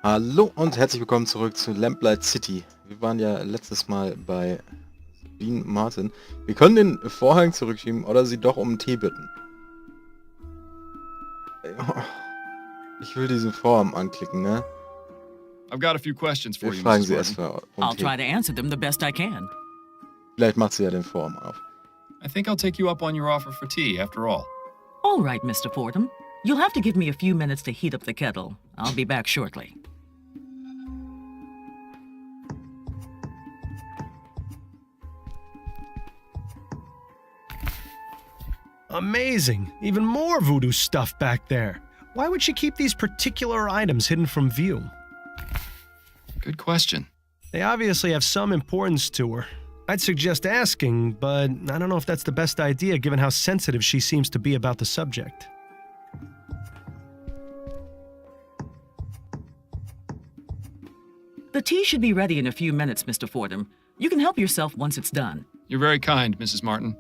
Hallo und herzlich willkommen zurück zu Lamplight City. Wir waren ja letztes Mal bei Martin. Wir können den Vorhang zurückschieben oder sie doch um einen Tee bitten. Ich will diesen Vorhang anklicken, ne? I've got a few questions for Wir you, fragen Mrs. sie Martin. erstmal um I'll Tee. try to answer them the best I can. Vielleicht macht sie ja den Vorhang auf. I think I'll take you up on your offer for tea, after all. All right, Mr. Fordham. You'll have to give me a few minutes to heat up the kettle. I'll be back shortly. Amazing! Even more voodoo stuff back there. Why would she keep these particular items hidden from view? Good question. They obviously have some importance to her. I'd suggest asking, but I don't know if that's the best idea given how sensitive she seems to be about the subject. The tea should be ready in a few minutes, Mr. Fordham. You can help yourself once it's done. You're very kind, Mrs. Martin.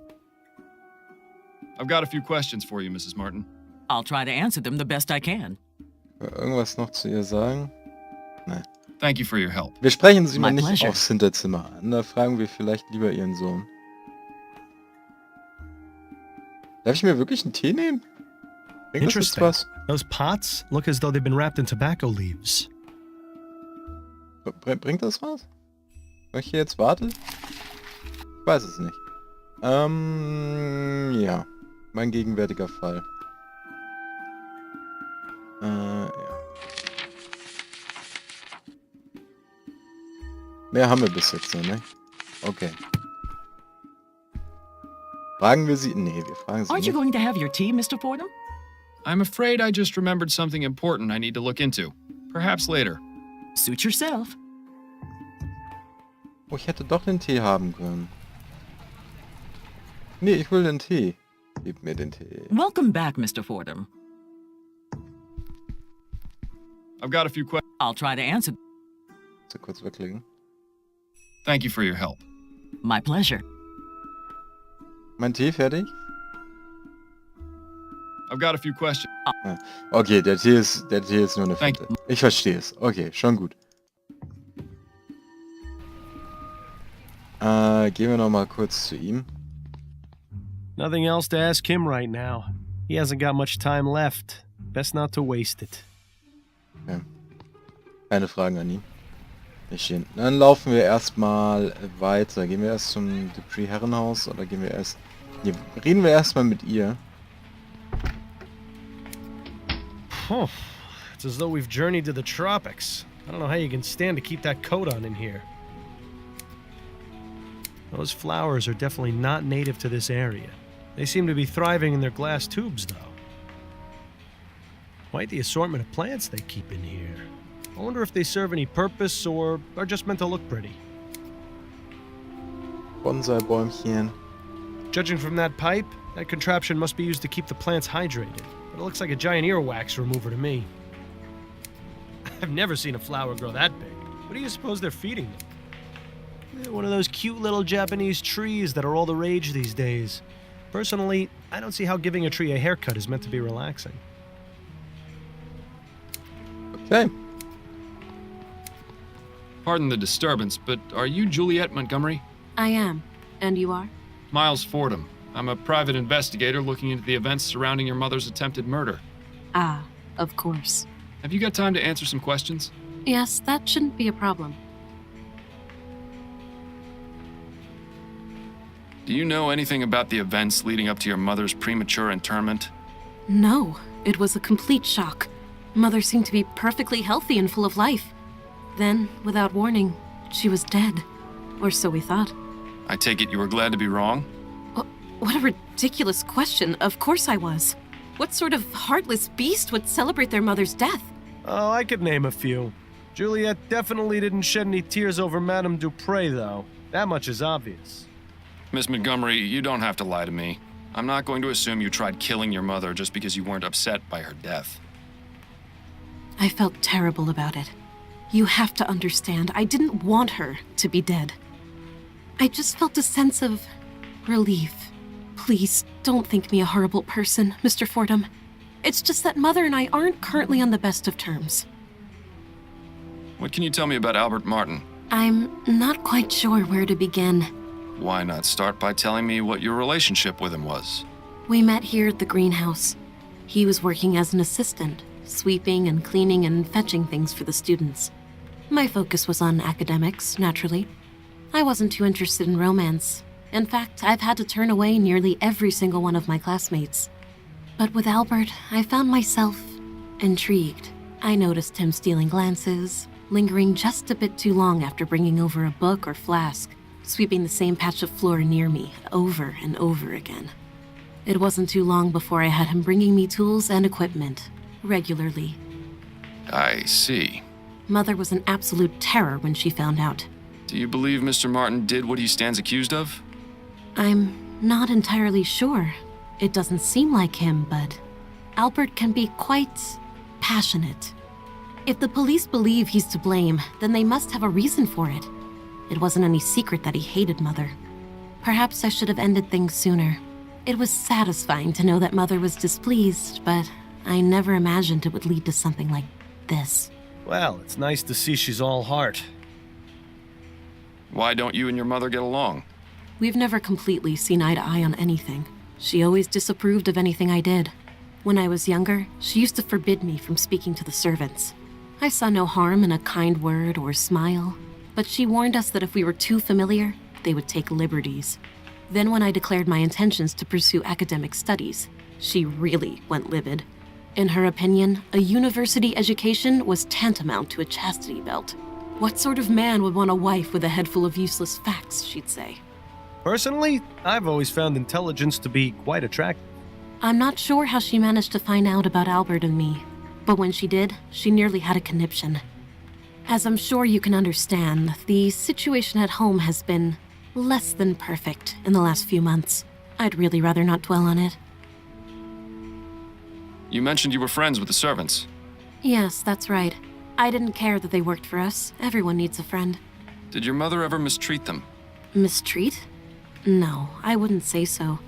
I've got a few questions for you, Mrs. Martin. I'll try to answer them the best I can. Irgendwas noch zu ihr sagen? Nein. Thank you for your help. Wir sprechen sie mal My nicht pleasure. aufs Hinterzimmer an. Da fragen wir vielleicht lieber ihren Sohn. Darf ich mir wirklich einen Tee nehmen? Bringt das jetzt Interesting. was? Those pots look as though they've been wrapped in tobacco leaves. Bringt das was? Wenn ich hier jetzt warte? Ich weiß es nicht. Ja. Mein gegenwärtiger Fall. Ja. Mehr haben wir bis jetzt noch, ne? Okay. Fragen wir sie? Nee, wir fragen sie Aren't you nicht. going to have your tea, Mr. Fordham? I'm afraid I just remembered something important I need to look into. Perhaps later. Suit yourself. Oh, ich hätte doch den Tee haben können. Nee, ich will den Tee. Gib mir den Tee. Welcome back, Mr. Fordham. I've got a few questions. I'll try to answer. So kurz wegklicken. Thank you for your help. My pleasure. Mein Tee fertig? I've got a few questions. Ah, okay, der Tee ist nur eine Thank Finte. Ich verstehe es. Okay, schon gut. Gehen wir noch mal kurz zu ihm. Nothing else to ask him right now. He hasn't got much time left. Best not to waste it. Okay. Keine Fragen an ihn. Nicht stehen. Dann laufen wir erstmal weiter. Gehen wir erst zum Dupree Herrenhaus oder gehen wir erst... Nee, reden wir erstmal mit ihr. Huh. It's as though we've journeyed to the tropics. I don't know how you can stand to keep that coat on in here. Those flowers are definitely not native to this area. They seem to be thriving in their glass tubes, though. Quite the assortment of plants they keep in here. I wonder if they serve any purpose or are just meant to look pretty. Bonsai-Bäumchen. Judging from that pipe, that contraption must be used to keep the plants hydrated. But it looks like a giant earwax remover to me. I've never seen a flower grow that big. What do you suppose they're feeding them? One of those cute little Japanese trees that are all the rage these days. Personally, I don't see how giving a tree a haircut is meant to be relaxing. Okay. Pardon the disturbance, but are you Juliet Montgomery? I am. And you are? Miles Fordham. I'm a private investigator looking into the events surrounding your mother's attempted murder. Ah, of course. Have you got time to answer some questions? Yes, that shouldn't be a problem. Do you know anything about the events leading up to your mother's premature interment? No, it was a complete shock. Mother seemed to be perfectly healthy and full of life. Then, without warning, she was dead. Or so we thought. I take it you were glad to be wrong? What a ridiculous question. Of course I was. What sort of heartless beast would celebrate their mother's death? Oh, I could name a few. Juliet definitely didn't shed any tears over Madame Dupre, though. That much is obvious. Miss Montgomery, you don't have to lie to me. I'm not going to assume you tried killing your mother just because you weren't upset by her death. I felt terrible about it. You have to understand, I didn't want her to be dead. I just felt a sense of relief. Please, don't think me a horrible person, Mr. Fordham. It's just that Mother and I aren't currently on the best of terms. What can you tell me about Albert Martin? I'm not quite sure where to begin. Why not start by telling me what your relationship with him was? We met here at the greenhouse. He was working as an assistant, sweeping and cleaning and fetching things for the students. My focus was on academics, naturally. I wasn't too interested in romance. In fact, I've had to turn away nearly every single one of my classmates. But with Albert, I found myself intrigued. I noticed him stealing glances, lingering just a bit too long after bringing over a book or flask, sweeping the same patch of floor near me over and over again. It wasn't too long before I had him bringing me tools and equipment, regularly. I see. Mother was an absolute terror when she found out. Do you believe Mr. Martin did what he stands accused of? I'm not entirely sure. It doesn't seem like him, but Albert can be quite passionate. If the police believe he's to blame, then they must have a reason for it. It wasn't any secret that he hated Mother. Perhaps I should have ended things sooner. It was satisfying to know that Mother was displeased, but I never imagined it would lead to something like this. Well, it's nice to see she's all heart. Why don't you and your mother get along? We've never completely seen eye to eye on anything. She always disapproved of anything I did. When I was younger, she used to forbid me from speaking to the servants. I saw no harm in a kind word or smile, but she warned us that if we were too familiar, they would take liberties. Then when I declared my intentions to pursue academic studies, she really went livid. In her opinion, a university education was tantamount to a chastity belt. What sort of man would want a wife with a head full of useless facts, she'd say. Personally, I've always found intelligence to be quite attractive. I'm not sure how she managed to find out about Albert and me, but when she did, she nearly had a conniption. As I'm sure you can understand, the situation at home has been less than perfect in the last few months. I'd really rather not dwell on it. You mentioned you were friends with the servants. Yes, that's right. I didn't care that they worked for us. Everyone needs a friend. Did your mother ever mistreat them? Mistreat? No, I wouldn't say so.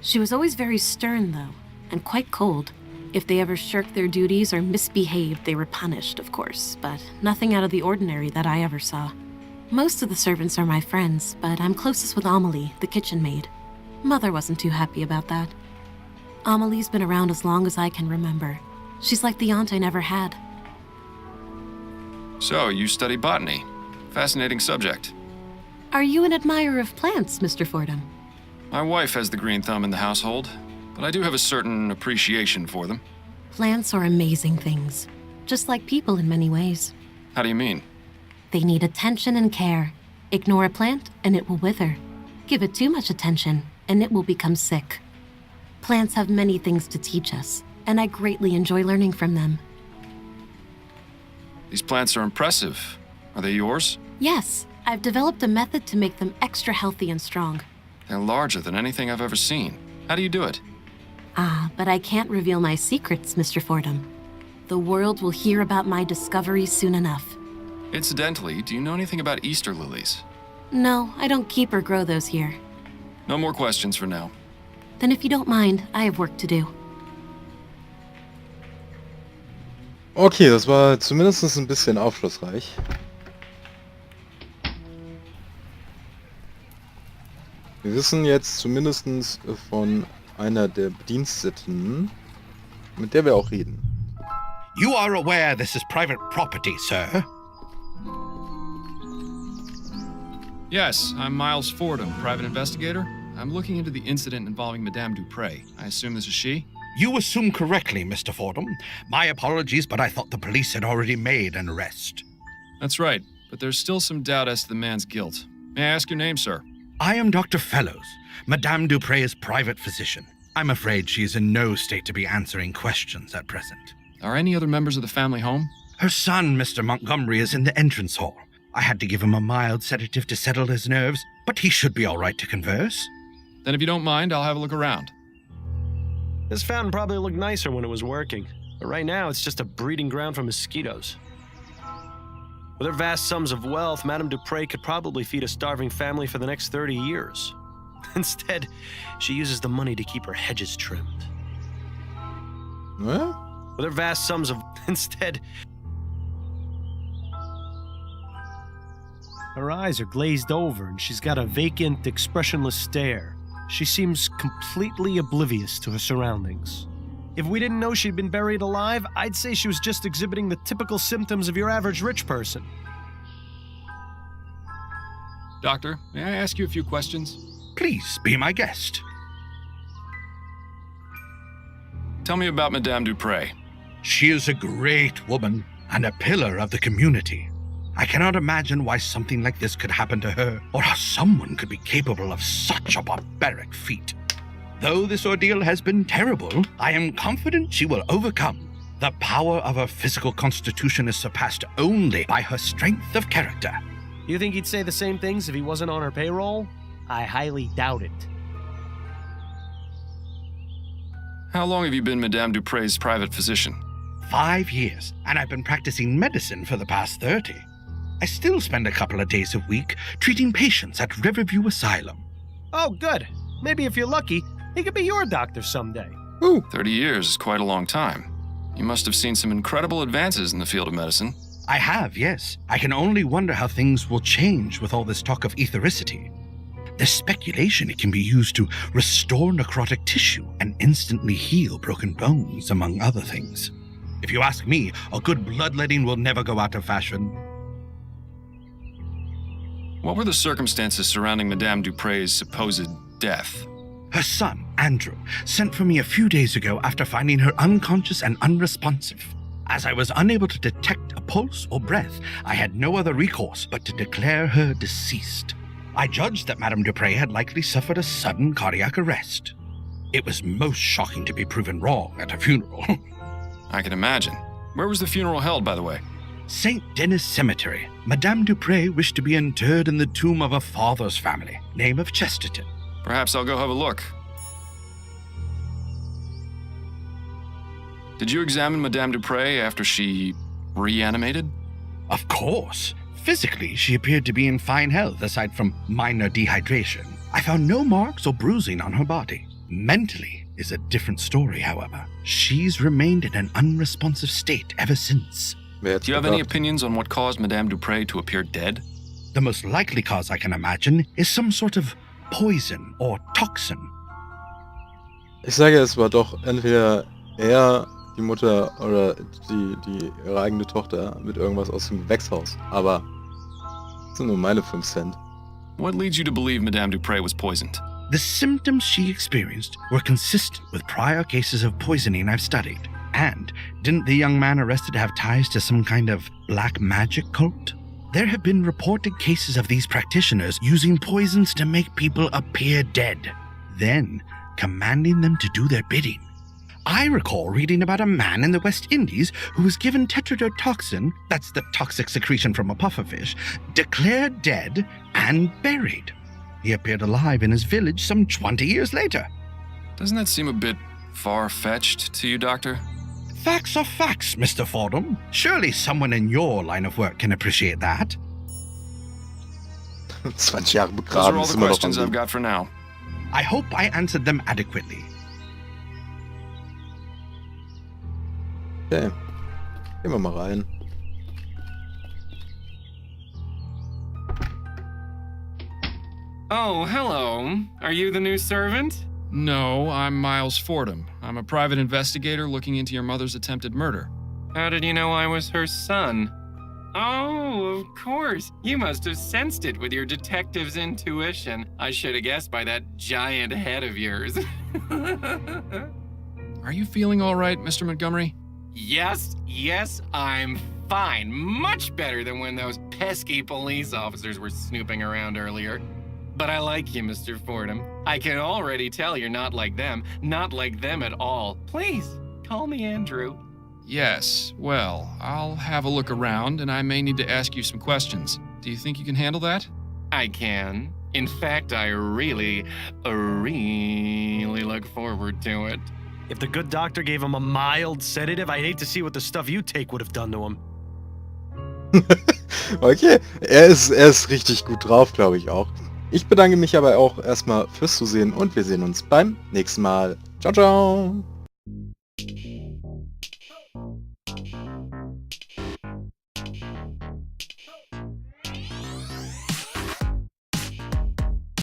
She was always very stern, though, and quite cold. If they ever shirked their duties or misbehaved, they were punished, of course, but nothing out of the ordinary that I ever saw. Most of the servants are my friends, but I'm closest with Amelie, the kitchen maid. Mother wasn't too happy about that. Amelie's been around as long as I can remember. She's like the aunt I never had. So, you study botany. Fascinating subject. Are you an admirer of plants, Mr. Fordham? My wife has the green thumb in the household, but I do have a certain appreciation for them. Plants are amazing things, just like people in many ways. How do you mean? They need attention and care. Ignore a plant, and it will wither. Give it too much attention, and it will become sick. Plants have many things to teach us, and I greatly enjoy learning from them. These plants are impressive. Are they yours? Yes, I've developed a method to make them extra healthy and strong. They're larger than anything I've ever seen. How do you do it? Ah, but I can't reveal my secrets, Mr. Fordham. The world will hear about my discovery soon enough. Incidentally, do you know anything about Easter lilies? No, I don't keep or grow those here. No more questions for now. Then if you don't mind, I have work to do. Okay, das war zumindest ein bisschen aufschlussreich. Wir wissen jetzt zumindest von einer der Bediensteten, mit der wir auch reden. You are aware this is private property, sir? Yes, I'm Miles Fordham, private investigator. I'm looking into the incident involving Madame Dupre. I assume this is she? You assume correctly, Mr. Fordham. My apologies, but I thought the police had already made an arrest. That's right, but there's still some doubt as to the man's guilt. May I ask your name, sir? I am Dr. Fellows, Madame Dupre's private physician. I'm afraid she is in no state to be answering questions at present. Are any other members of the family home? Her son, Mr. Montgomery, is in the entrance hall. I had to give him a mild sedative to settle his nerves, but he should be all right to converse. Then if you don't mind, I'll have a look around. This fountain probably looked nicer when it was working, but right now it's just a breeding ground for mosquitoes. With her vast sums of wealth, Madame Dupre could probably feed a starving family for the next 30 years. Instead, she uses the money to keep her hedges trimmed. Hä? With her vast sums of... Instead... Her eyes are glazed over and she's got a vacant, expressionless stare. She seems completely oblivious to her surroundings. If we didn't know she'd been buried alive, I'd say she was just exhibiting the typical symptoms of your average rich person. Doctor, may I ask you a few questions? Please be my guest. Tell me about Madame Dupre. She is a great woman and a pillar of the community. I cannot imagine why something like this could happen to her, or how someone could be capable of such a barbaric feat. Though this ordeal has been terrible, I am confident she will overcome. The power of her physical constitution is surpassed only by her strength of character. You think he'd say the same things if he wasn't on her payroll? I highly doubt it. How long have you been Madame Dupre's private physician? 5 years, and I've been practicing medicine for the past 30. I still spend a couple of days a week treating patients at Riverview Asylum. Oh, good. Maybe if you're lucky, he could be your doctor someday. Ooh, 30 years is quite a long time. You must have seen some incredible advances in the field of medicine. I have, yes. I can only wonder how things will change with all this talk of ethericity. There's speculation it can be used to restore necrotic tissue and instantly heal broken bones, among other things. If you ask me, a good bloodletting will never go out of fashion. What were the circumstances surrounding Madame Dupre's supposed death? Her son, Andrew, sent for me a few days ago after finding her unconscious and unresponsive. As I was unable to detect a pulse or breath, I had no other recourse but to declare her deceased. I judged that Madame Dupre had likely suffered a sudden cardiac arrest. It was most shocking to be proven wrong at a funeral. I can imagine. Where was the funeral held, by the way? St. Denis Cemetery. Madame Dupre wished to be interred in the tomb of her father's family, name of Chesterton. Perhaps I'll go have a look. Did you examine Madame Dupre after she reanimated? Of course. Physically, she appeared to be in fine health aside from minor dehydration. I found no marks or bruising on her body. Mentally is a different story, however. She's remained in an unresponsive state ever since. Do you have any opinions on what caused Madame Dupre to appear dead? The most likely cause I can imagine is some sort of poison or toxin. Ich sage, es war doch entweder er, die Mutter oder ihre eigene Tochter mit irgendwas aus dem Gewächshaus. Aber das sind nur meine 5 Cent. What leads you to believe Madame Dupre was poisoned? The symptoms she experienced were consistent with prior cases of poisoning I've studied. And didn't the young man arrested have ties to some kind of black magic cult? There have been reported cases of these practitioners using poisons to make people appear dead, then commanding them to do their bidding. I recall reading about a man in the West Indies who was given tetrodotoxin, that's the toxic secretion from a pufferfish, declared dead and buried. He appeared alive in his village some 20 years later. Doesn't that seem a bit far-fetched to you, Doctor? Facts are facts, Mr. Fordham. Surely someone in your line of work can appreciate that. 20 Jahre Those are begraben, all ist the immer noch questions am I've Leben. got for now. I hope I answered them adequately. Okay. Gehen wir mal rein. Oh, hello. Are you the new servant? No, I'm Miles Fordham. I'm a private investigator looking into your mother's attempted murder. How did you know I was her son? Oh, of course. You must have sensed it with your detective's intuition. I should have guessed by that giant head of yours. Are you feeling all right, Mr. Montgomery? Yes, I'm fine. Much better than when those pesky police officers were snooping around earlier. But I like you, Mr. Fordham. I can already tell you're not like them at all. Please, call me Andrew. Yes, well, I'll have a look around and I may need to ask you some questions. Do you think you can handle that? I can. In fact, I really look forward to it. If the good doctor gave him a mild sedative, I'd hate to see what the stuff you take would have done to him. Okay, er ist richtig gut drauf, glaube ich auch. Ich bedanke mich aber auch erstmal fürs Zusehen und wir sehen uns beim nächsten Mal. Ciao, ciao!